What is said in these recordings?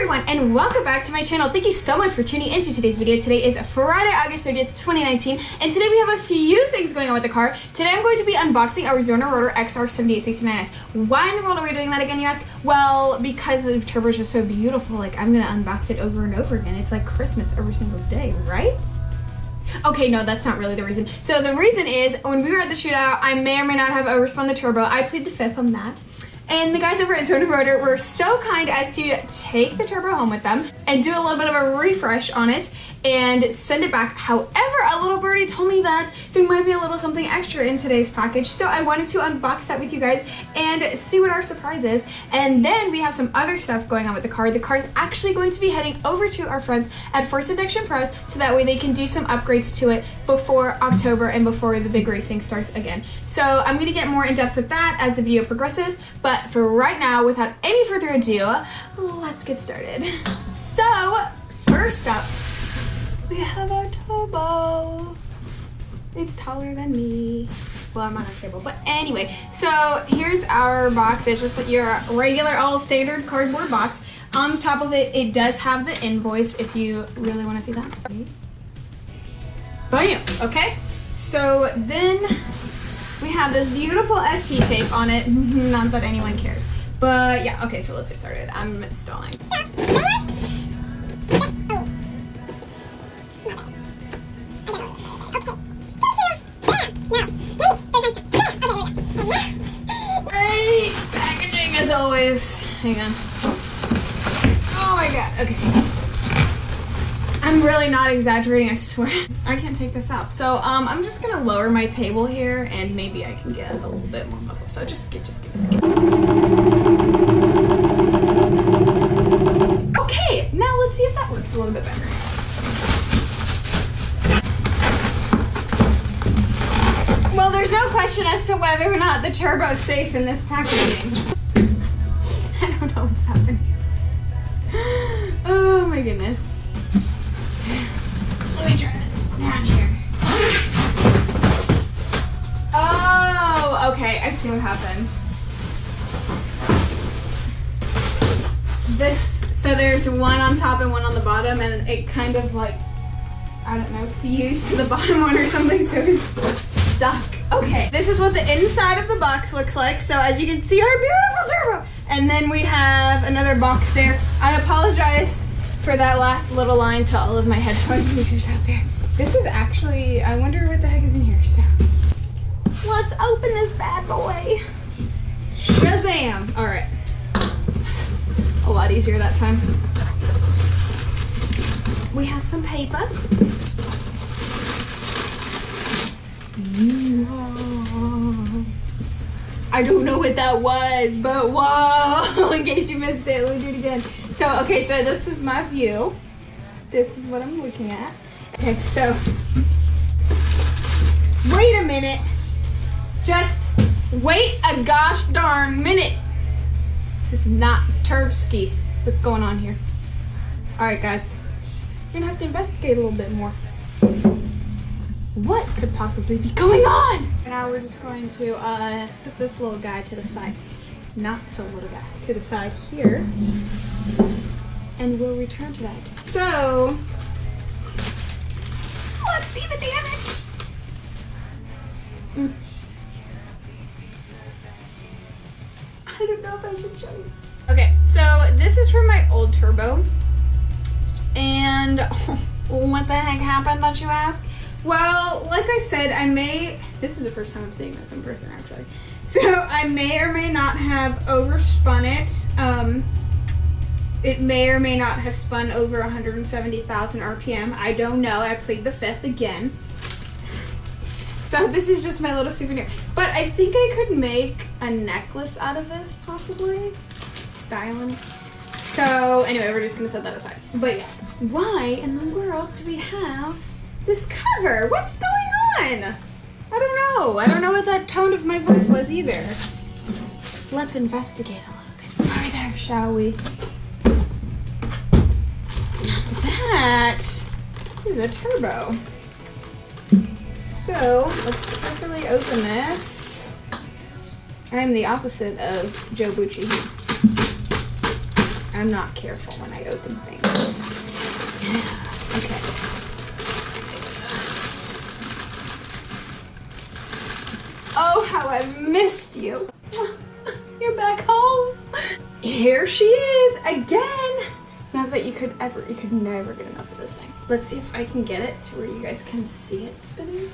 everyone, and welcome back to my channel. Thank you so much for tuning into today's video. Today is Friday, August 30th, 2019, and today we have a few things going on with the car. Today I'm going to be unboxing our Zonor Rotor XR7869S. Why in the world are we doing that again, you ask? Well, because the turbos are so beautiful, like I'm gonna unbox it over and over again. It's like Christmas every single day, right? Okay, no, that's not really the reason. So the reason is, when we were at the shootout, I may or may not have overspun the turbo. I plead the fifth on that. And the guys over at Zonor Rotor were so kind as to take the turbo home with them and do a little bit of a refresh on it and send it back. However, a little birdie told me that there might be a little something extra in today's package, so I wanted to unbox that with you guys and see what our surprise is. And then we have some other stuff going on with the car. The car is actually going to be heading over to our friends at Force Induction Pros so that way they can do some upgrades to it before October and before the big racing starts again. So I'm going to get more in depth with that as the video progresses, but for right now, without any further ado, let's get started. So first up, we have our turbo. It's taller than me. Well, I'm on a table, but anyway. So here's our box. It's just your regular old standard cardboard box. On the top of it, it does have the invoice if you really want to see that. Bam! Okay. So then we have this beautiful SP tape on it. Not that anyone cares. But yeah, okay, so let's get started. I'm stalling. Great packaging as always. Hang on. Oh my god, okay. I'm really not exaggerating, I swear. I can't take this out. So I'm just gonna lower my table here and maybe I can get a little bit more muscle. So just give me a second. Okay, now let's see if that works a little bit better. Well, there's no question as to whether or not the turbo's safe in this packaging. I don't know what's happening. Oh my goodness. Let me try it down here. Oh, okay, I see what happened. So there's one on top and one on the bottom, and it kind of like, I don't know, fused to the bottom one or something, so it's stuck. Okay, this is what the inside of the box looks like. So as you can see, our beautiful turbo. And then we have another box there. I apologize for that last little line to all of my headphone users out there. This is actually, I wonder what the heck is in here. So let's open this bad boy. Shazam! All right. A lot easier that time. We have some paper. I don't know what that was, but whoa, in case you missed it, let me do it again. So, okay, so this is my view. This is what I'm looking at. Okay, so, wait a minute. Just wait a gosh darn minute. This is not Turbski. What's going on here? All right, guys, you're gonna have to investigate a little bit more. What could possibly be going on? Now we're just going to put this little guy to the side. Not so little guy. To the side here. And we'll return to that. So, let's see the damage. I don't know if I should show you. Okay, so this is from my old turbo. And what the heck happened, that you ask? Well, like I said, this is the first time I'm seeing this in person actually. So I may or may not have overspun it. It may or may not have spun over 170,000 RPM. I don't know, I plead the fifth again. So this is just my little souvenir. But I think I could make a necklace out of this, possibly. Styling. So anyway, we're just gonna set that aside. But yeah, why in the world do we have this cover? What's going on? I don't know. I don't know what that tone of my voice was either. Let's investigate a little bit further, shall we? That is a turbo. So let's carefully open this. I'm the opposite of Joe Bucci. I'm not careful when I open things. Okay. Oh, how I've missed you. You're back home. Here she is again. Not that you could never get enough of this thing. Let's see if I can get it to where you guys can see it spinning.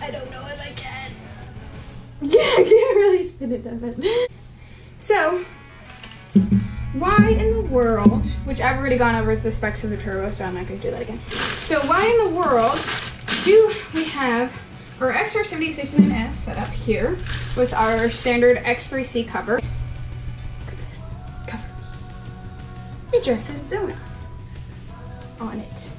I don't know if I can. Yeah, I can't really spin it, does it? So, why in the world, which I've already gone over with the specs of the turbo, so I'm not going to do that again. So why in the world do we have our XR7869S set up here with our standard X3C cover? Look at this cover. It just says Zona on it.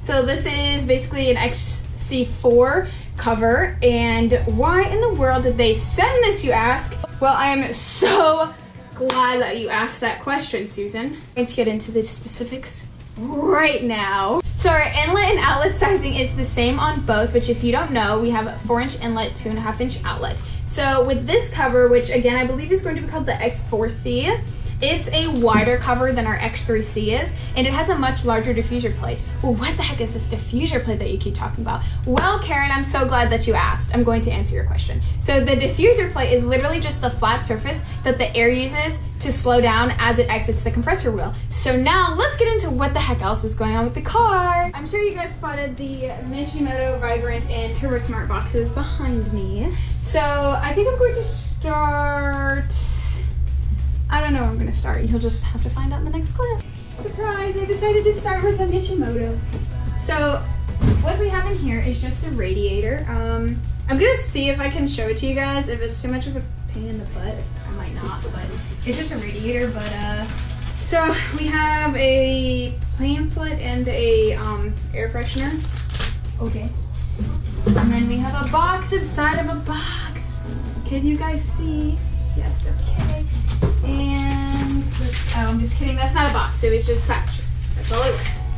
So this is basically an XC4 cover, and why in the world did they send this, you ask? Well, I am so glad that you asked that question, Susan. Let's get into the specifics right now. So our inlet and outlet sizing is the same on both, which if you don't know, we have a 4-inch inlet, 2.5-inch outlet. So with this cover, which again I believe is going to be called the X4C, it's a wider cover than our X3C is, and it has a much larger diffuser plate. Well, what the heck is this diffuser plate that you keep talking about? Well, Karen, I'm so glad that you asked. I'm going to answer your question. So the diffuser plate is literally just the flat surface that the air uses to slow down as it exits the compressor wheel. So now let's get into what the heck else is going on with the car. I'm sure you guys spotted the Mishimoto Vibrant and Turbo Smart boxes behind me. So I think I'm going to start... I don't know where I'm gonna start. You'll just have to find out in the next clip. Surprise, I decided to start with the Mishimoto. So what we have in here is just a radiator. I'm gonna see if I can show it to you guys. If it's too much of a pain in the butt, I might not, but it's just a radiator. But so we have a plain foot and a air freshener. Okay. And then we have a box inside of a box. Can you guys see? Yes, okay. And, oh, I'm just kidding, that's not a box, it was just packaging. That's all it was.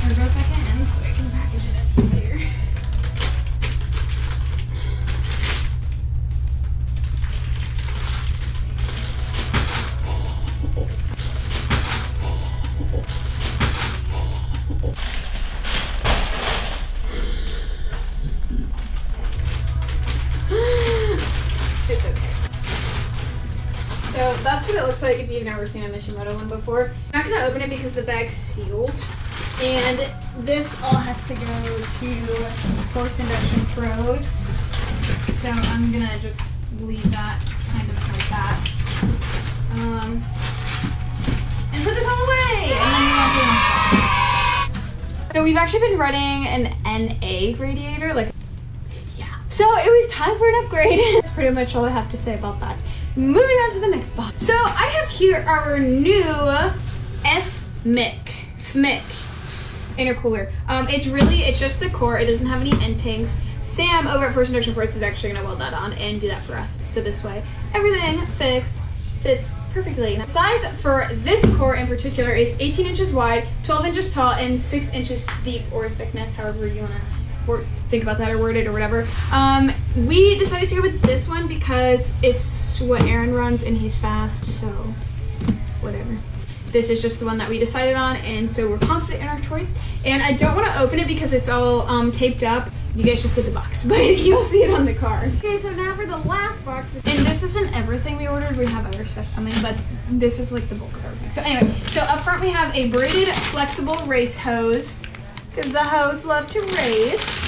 I'll go back in so I can package it up here. It's okay. So that's what it looks like if you've never seen a Mishimoto one before. I'm not going to open it because the bag's sealed. And this all has to go to Force Induction Pros. So I'm going to just leave that kind of like that. And put this all away! And then we won't do anything. So we've actually been running an NA radiator. So it was time for an upgrade. That's pretty much all I have to say about that. Moving on to the next box. So I have here our new FMIC intercooler. It's just the core. It doesn't have any end tanks. Sam over at First Induction Ports is actually gonna weld that on and do that for us. So this way, everything fits perfectly. The size for this core in particular is 18 inches wide, 12 inches tall, and 6 inches deep or thickness, however you wanna think about that or word it or whatever. We decided to go with this one because it's what Aaron runs and he's fast, so whatever. This is just the one that we decided on, and so we're confident in our choice. And I don't want to open it because it's all taped up. You guys just get the box, but you'll see it on the car. Okay, so now for the last box. And this isn't everything we ordered. We have other stuff coming, but this is like the bulk of everything. So anyway, so up front we have a braided flexible race hose, because the hose love to race.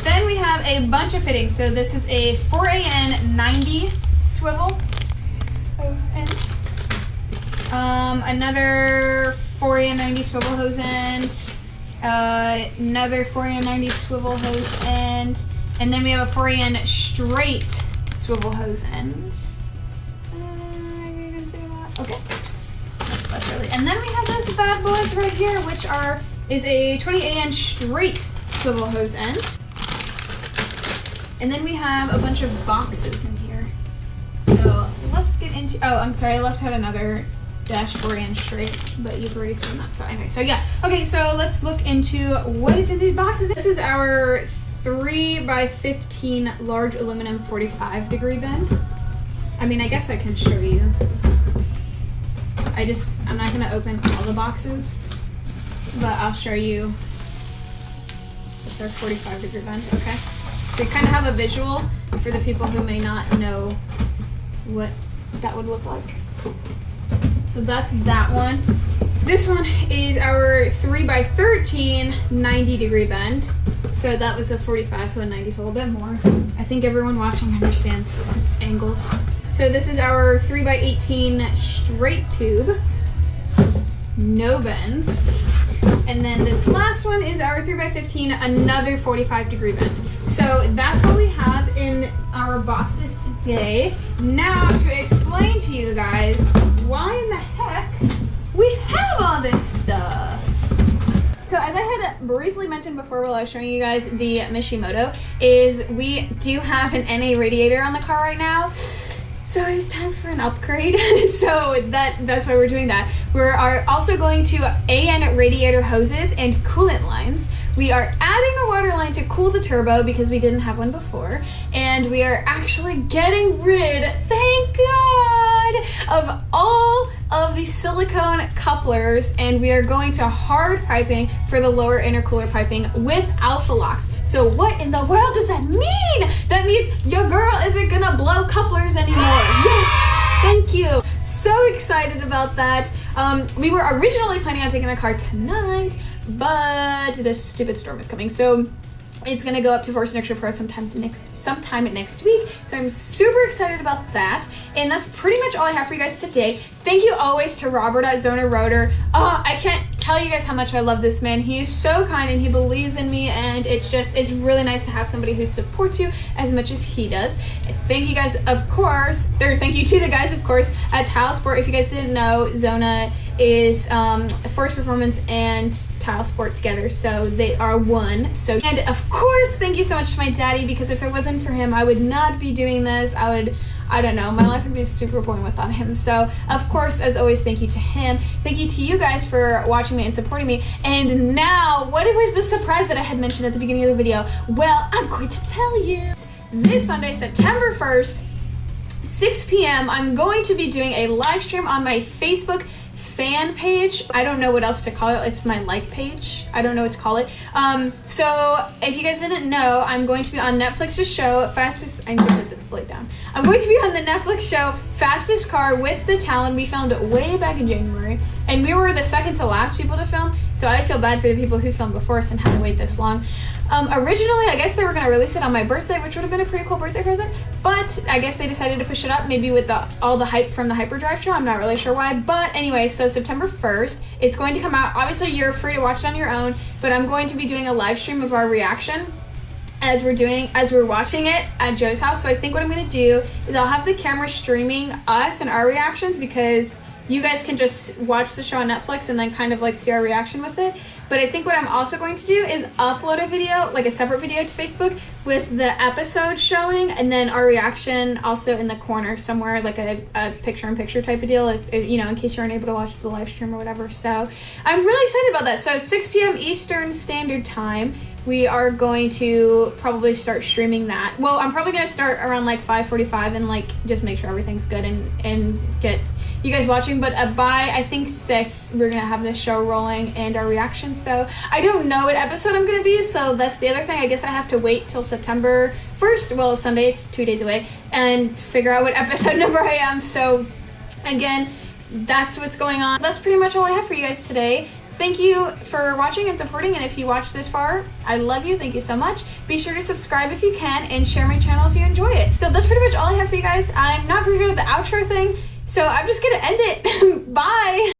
Then we have a bunch of fittings. So this is a 4AN90 swivel hose end. Another 4AN90 swivel hose end. Another 4AN90 swivel hose end. And then we have a 4AN straight swivel hose end. Okay. That's really. And then we have those bad boys right here, which is a 20AN straight swivel hose end. And then we have a bunch of boxes in here. So let's get into, oh, I'm sorry, I left out another dashboard and straight, but you've already seen that. So anyway, so yeah. Okay, so let's look into what is in these boxes. This is our 3x15 large aluminum 45-degree bend. I mean, I guess I can show you. I'm not gonna open all the boxes, but I'll show you. It's our 45-degree bend, okay? So you kind of have a visual for the people who may not know what that would look like. So that's that one. This one is our 3x13 90-degree bend. So that was a 45, so a 90 is a little bit more. I think everyone watching understands angles. So this is our 3x18 straight tube, no bends. And then this last one is our 3x15, another 45-degree bend. So that's what we have in our boxes today. Now to explain to you guys why in the heck we have all this stuff. So as I had briefly mentioned before while I was showing you guys the Mishimoto, is we do have an NA radiator on the car right now. So it's time for an upgrade. So that's why we're doing that. We are also going to AN radiator hoses and coolant lines. We are adding a water line to cool the turbo because we didn't have one before. And we are actually getting rid, thank God, of all of the silicone couplers, and we are going to hard piping for the lower intercooler piping with Alpha Locks. So what in the world does that mean? That means your girl isn't gonna blow couplers anymore. Yes, thank you. So excited about that. We were originally planning on taking the car tonight, but this stupid storm is coming. So it's gonna go up to Force Nurture Pro sometime next week. So I'm super excited about that. And that's pretty much all I have for you guys today. Thank you always to Robert at Zona Rotor. I can't tell you guys how much I love this man. He is so kind and he believes in me, and it's really nice to have somebody who supports you as much as he does. Thank you guys, of course, or thank you to the guys, of course, at Tile Sport. If you guys didn't know, Zona is Force Performance and Tile Sport together, so they are one. So, and of course, thank you so much to my daddy, because if it wasn't for him, I would not be doing this. I don't know, my life would be super boring without him. So, of course, as always, thank you to him. Thank you to you guys for watching me and supporting me. And now, what was the surprise that I had mentioned at the beginning of the video? Well, I'm going to tell you. This Sunday, September 1st, 6 p.m., I'm going to be doing a live stream on my Facebook fan page. I don't know what else to call it. It's my like page. I don't know what to call it. So if you guys didn't know, I'm going to be on Netflix's show Fastest. I need to put this blade down. I'm going to be on the Netflix show Fastest Car with the Talon. We filmed it way back in January, and we were the second to last people to film. So I feel bad for the people who filmed before us and had to wait this long. Originally, I guess they were going to release it on my birthday, which would have been a pretty cool birthday present, but I guess they decided to push it up, maybe with all the hype from the Hyperdrive show. I'm not really sure why, but anyway, so September 1st, it's going to come out. Obviously, you're free to watch it on your own, but I'm going to be doing a live stream of our reaction as we're watching it at Joe's house. So I think what I'm going to do is I'll have the camera streaming us and our reactions, because you guys can just watch the show on Netflix and then kind of like see our reaction with it. But I think what I'm also going to do is upload a video, like a separate video, to Facebook with the episode showing, and then our reaction also in the corner somewhere, like a picture-in-picture type of deal, if you know, in case you aren't able to watch the live stream or whatever. So I'm really excited about that. So 6 p.m. Eastern Standard Time, we are going to probably start streaming that. Well, I'm probably going to start around like 5:45 and like just make sure everything's good and get you guys watching. But by I think 6, we're gonna have this show rolling and our reactions. So I don't know what episode I'm gonna be, so that's the other thing. I guess I have to wait till September 1st. Well, Sunday, it's 2 days away, and figure out what episode number I am. So again, that's what's going on. That's pretty much all I have for you guys today. Thank you for watching and supporting, and if you watched this far, I love you. Thank you so much. Be sure to subscribe if you can, and share my channel if you enjoy it. So that's pretty much all I have for you guys. I'm not very good at the outro thing, so I'm just gonna end it. Bye!